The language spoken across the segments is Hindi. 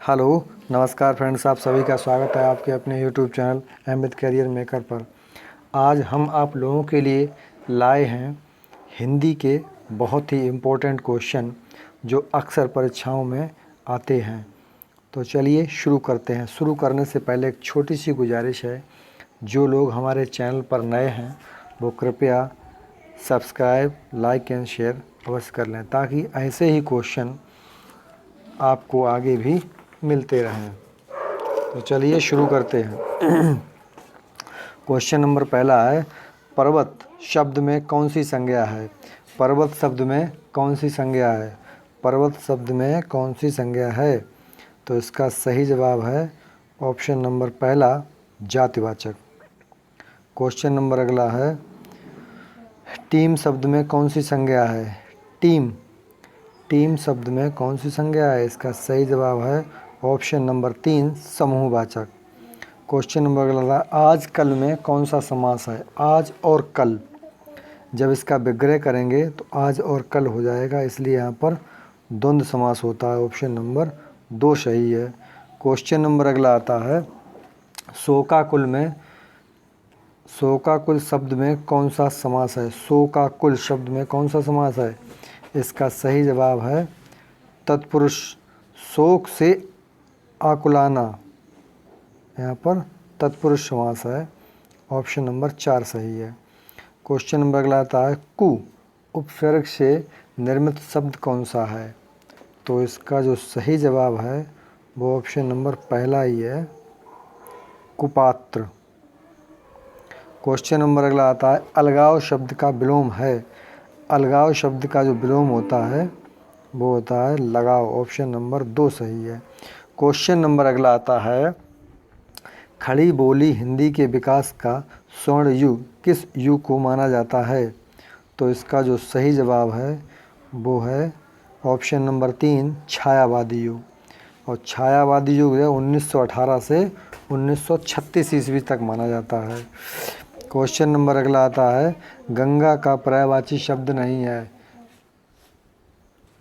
हेलो, नमस्कार फ्रेंड्स। आप सभी का स्वागत है आपके अपने YouTube channel Ahmad career maker पर। आज हम आप लोगों के लिए लाए हैं हिंदी के बहुत ही इम्पोर्टेंट क्वेश्चन जो अक्सर परीक्षाओं में आते हैं। तो चलिए शुरू करते हैं। शुरू करने से पहले एक छोटी सी गुजारिश है, जो लोग हमारे चैनल पर नए हैं वो कृपया सब्सक्राइब, लाइक एंड शेयर अवश्य कर लें, ताकि ऐसे ही क्वेश्चन आपको आगे भी मिलते रहें। तो चलिए शुरू करते हैं। क्वेश्चन नंबर पहला है, पर्वत शब्द में कौन सी संज्ञा है? पर्वत शब्द में कौन सी संज्ञा है? पर्वत शब्द में कौन सी संज्ञा है? तो इसका सही जवाब है ऑप्शन नंबर पहला, जातिवाचक। क्वेश्चन नंबर अगला है, टीम शब्द में कौन सी संज्ञा है? टीम शब्द में कौन सी संज्ञा है? इसका सही जवाब है ऑप्शन नंबर 3, समूहवाचक। क्वेश्चन नंबर अगला, आज कल में कौन सा समास है? आज और कल, जब इसका विग्रह करेंगे तो आज और कल हो जाएगा, इसलिए यहाँ पर द्वंद्व समास होता है। ऑप्शन नंबर 2 सही है। क्वेश्चन नंबर अगला आता है, शोकाकुल शब्द में कौन सा समास है? शोकाकुल शब्द में कौन सा समास है? इसका सही जवाब है तत्पुरुष, शोक से आकुलाना, यहाँ पर तत्पुरुष समास है। ऑप्शन नंबर 4 सही है। क्वेश्चन नंबर अगला आता है, कु उपसर्ग से निर्मित शब्द कौन सा है? तो इसका जो सही जवाब है वो ऑप्शन नंबर पहला ही है, कुपात्र। क्वेश्चन नंबर अगला आता है, अलगाव शब्द का विलोम है। अलगाव शब्द का जो विलोम होता है वो होता है लगाव। ऑप्शन नंबर 2 सही है। क्वेश्चन नंबर अगला आता है, खड़ी बोली हिंदी के विकास का स्वर्ण युग किस युग को माना जाता है? तो इसका जो सही जवाब है वो है ऑप्शन नंबर 3, छायावादी युग। और छायावादी युग है 1918 से 1936 ईस्वी तक माना जाता है। क्वेश्चन नंबर अगला आता है, गंगा का पर्यायवाची शब्द नहीं है।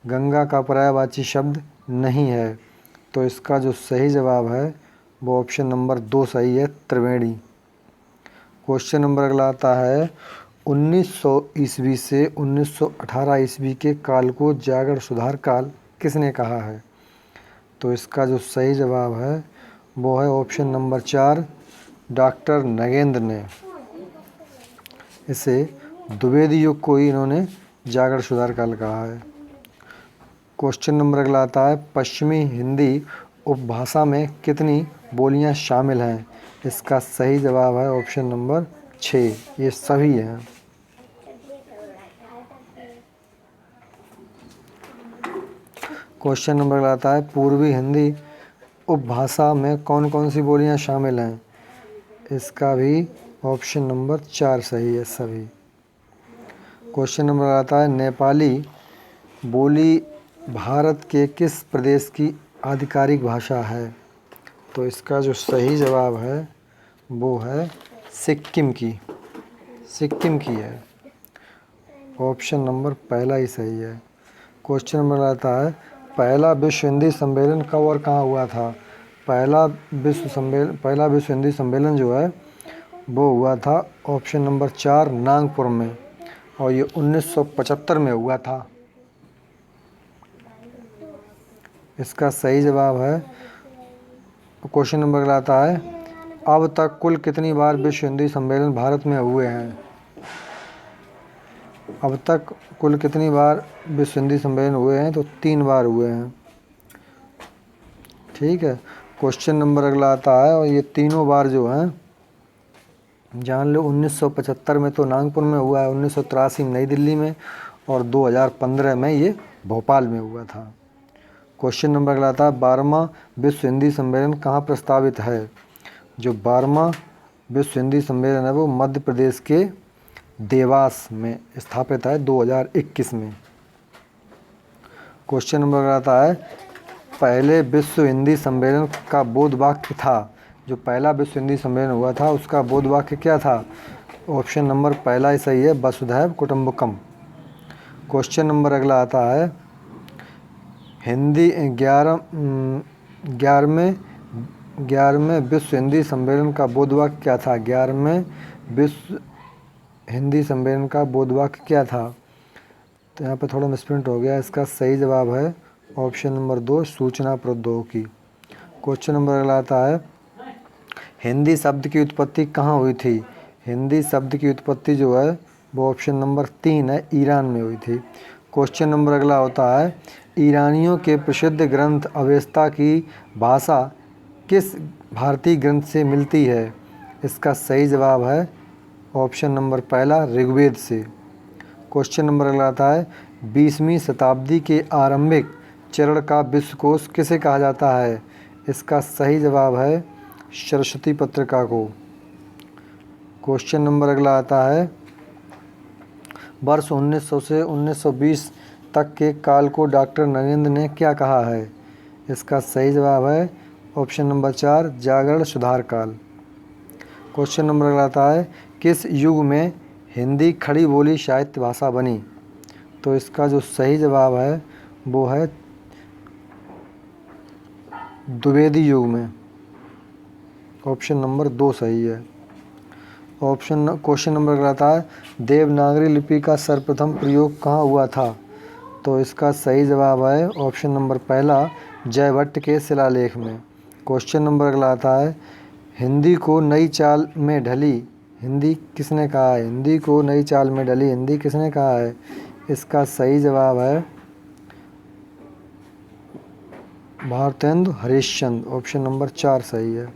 गंगा का पर्यायवाची शब्द नहीं है, तो इसका जो सही जवाब है वो ऑप्शन नंबर 2 सही है, त्रिवेणी। क्वेश्चन नंबर अगला आता है, 1900 ईस्वी से 1918 ईस्वी के काल को जागरण सुधार काल किसने कहा है? तो इसका जो सही जवाब है वो है ऑप्शन नंबर 4, डॉक्टर नगेंद्र ने। इसे द्विवेदी युग को ही इन्होंने जागरण सुधार काल कहा है। क्वेश्चन नंबर अगला आता है, पश्चिमी हिंदी उपभाषा में कितनी बोलियां शामिल हैं? इसका सही जवाब है ऑप्शन नंबर 6, ये सभी हैं। क्वेश्चन नंबर अगला आता है, पूर्वी हिंदी उपभाषा में कौन कौन सी बोलियां शामिल हैं? इसका भी ऑप्शन नंबर 4 सही है, सभी। क्वेश्चन नंबर आता है, नेपाली बोली भारत के किस प्रदेश की आधिकारिक भाषा है? तो इसका जो सही जवाब है वो है सिक्किम की। सिक्किम की है। ऑप्शन नंबर पहला ही सही है। क्वेश्चन नंबर आता है, पहला विश्व हिंदी सम्मेलन कब और कहाँ हुआ था? पहला विश्व हिंदी सम्मेलन जो है वो हुआ था ऑप्शन नंबर 4, नागपुर में, और ये 1975 में हुआ था। इसका सही जवाब है। क्वेश्चन नंबर अगला आता है, अब तक कुल कितनी बार विश्व हिंदी सम्मेलन भारत में हुए हैं? अब तक कुल कितनी बार विश्व हिंदी सम्मेलन हुए हैं? तो 3 बार हुए हैं। ठीक है। क्वेश्चन नंबर अगला आता है, और ये तीनों बार जो हैं जान लो, 1975 में तो नागपुर में हुआ है, 1983 में नई दिल्ली में, और 2015 में ये भोपाल में हुआ था। क्वेश्चन नंबर अगला आता है, 12वां विश्व हिंदी सम्मेलन कहाँ प्रस्तावित है? जो 12वां विश्व हिंदी सम्मेलन है वो मध्य प्रदेश के देवास में स्थापित है 2021 में। क्वेश्चन नंबर अगला आता है, पहले विश्व हिंदी सम्मेलन का बोध वाक्य था। जो पहला विश्व हिंदी सम्मेलन हुआ था उसका बोध वाक्य क्या था? ऑप्शन नंबर पहला ही सही है, वसुधैव कुटुंबकम। क्वेश्चन नंबर अगला आता है, हिंदी 11वें 11वें विश्व हिंदी सम्मेलन का बोधवाक्य क्या था? 11वें विश्व हिंदी सम्मेलन का बोधवाक्य क्या था? तो यहाँ पे थोड़ा मिसप्रिंट हो गया। इसका सही जवाब है ऑप्शन नंबर 2, सूचना प्रौद्योगिकी। क्वेश्चन नंबर अगला आता है, हिंदी शब्द की उत्पत्ति कहाँ हुई थी? हिंदी शब्द की उत्पत्ति जो है वो ऑप्शन नंबर 3 है, ईरान में हुई थी। क्वेश्चन नंबर अगला होता है, ईरानियों के प्रसिद्ध ग्रंथ अवेस्ता की भाषा किस भारतीय ग्रंथ से मिलती है? इसका सही जवाब है ऑप्शन नंबर पहला, ऋग्वेद से। क्वेश्चन नंबर अगला आता है, 20वीं शताब्दी के आरंभिक चरण का विश्वकोश किसे कहा जाता है? इसका सही जवाब है सरस्वती पत्रिका को। क्वेश्चन नंबर अगला आता है, वर्ष 1900 से 1920 तक के काल को डॉक्टर नरेंद्र ने क्या कहा है? इसका सही जवाब है ऑप्शन नंबर 4, जागरण सुधार काल। क्वेश्चन नंबर अगला आता है, किस युग में हिंदी खड़ी बोली साहित्य भाषा बनी? तो इसका जो सही जवाब है वो है द्विवेदी युग में। ऑप्शन नंबर 2 सही है। क्वेश्चन नंबर अगला आता है, देवनागरी लिपि का सर्वप्रथम प्रयोग कहाँ हुआ था? तो इसका सही जवाब है ऑप्शन नंबर पहला, जयभट्ट के शिलालेख में। क्वेश्चन नंबर अगला आता है, हिंदी को नई चाल में ढली हिंदी किसने कहा है? हिंदी को नई चाल में ढली हिंदी किसने कहा है? इसका सही जवाब है भारतेंदु हरिश्चंद्र। ऑप्शन नंबर 4 सही है।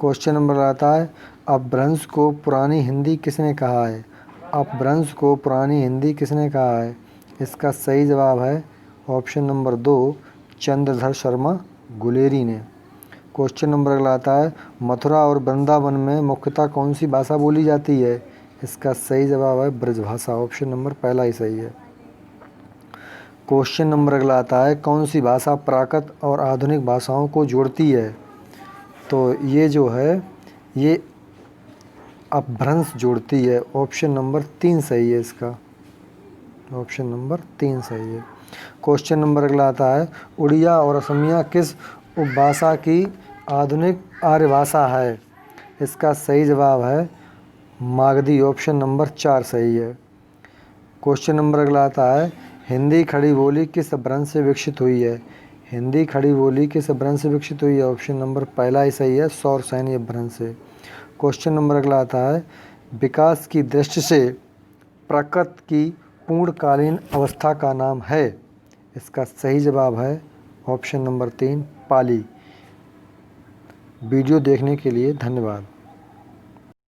क्वेश्चन नंबर आता है, अपभ्रंश को पुरानी हिंदी किसने कहा है? अपभ्रंश को पुरानी हिंदी किसने कहा है? इसका सही जवाब है ऑप्शन नंबर 2, चंद्रधर शर्मा गुलेरी ने। क्वेश्चन नंबर अगला आता है, मथुरा और वृंदावन में मुख्यतः कौन सी भाषा बोली जाती है? इसका सही जवाब है ब्रजभाषा। ऑप्शन नंबर पहला ही सही है। क्वेश्चन नंबर अगला आता है, कौन सी भाषा प्राकृत और आधुनिक भाषाओं को जोड़ती है? तो ये जो है ये अपभ्रंश जोड़ती है। ऑप्शन नंबर 3 सही है इसका। ऑप्शन नंबर 3 सही है। क्वेश्चन नंबर अगला आता है, उड़िया और असमिया किस उपभाषा की आधुनिक आर्य भाषा है? इसका सही जवाब है मागधी। ऑप्शन नंबर 4 सही है। क्वेश्चन नंबर अगला आता है, हिंदी खड़ी बोली किस अपभ्रंश से विकसित हुई है? हिंदी खड़ी बोली किस अपभ्रंश से विकसित हुई है? ऑप्शन नंबर पहला ही सही है, सौरसैनी अपभ्रंश से। क्वेश्चन नंबर अगला आता है, विकास की दृष्टि से प्राकृत की पूर्णकालीन अवस्था का नाम है? इसका सही जवाब है ऑप्शन नंबर 3, पाली। वीडियो देखने के लिए धन्यवाद।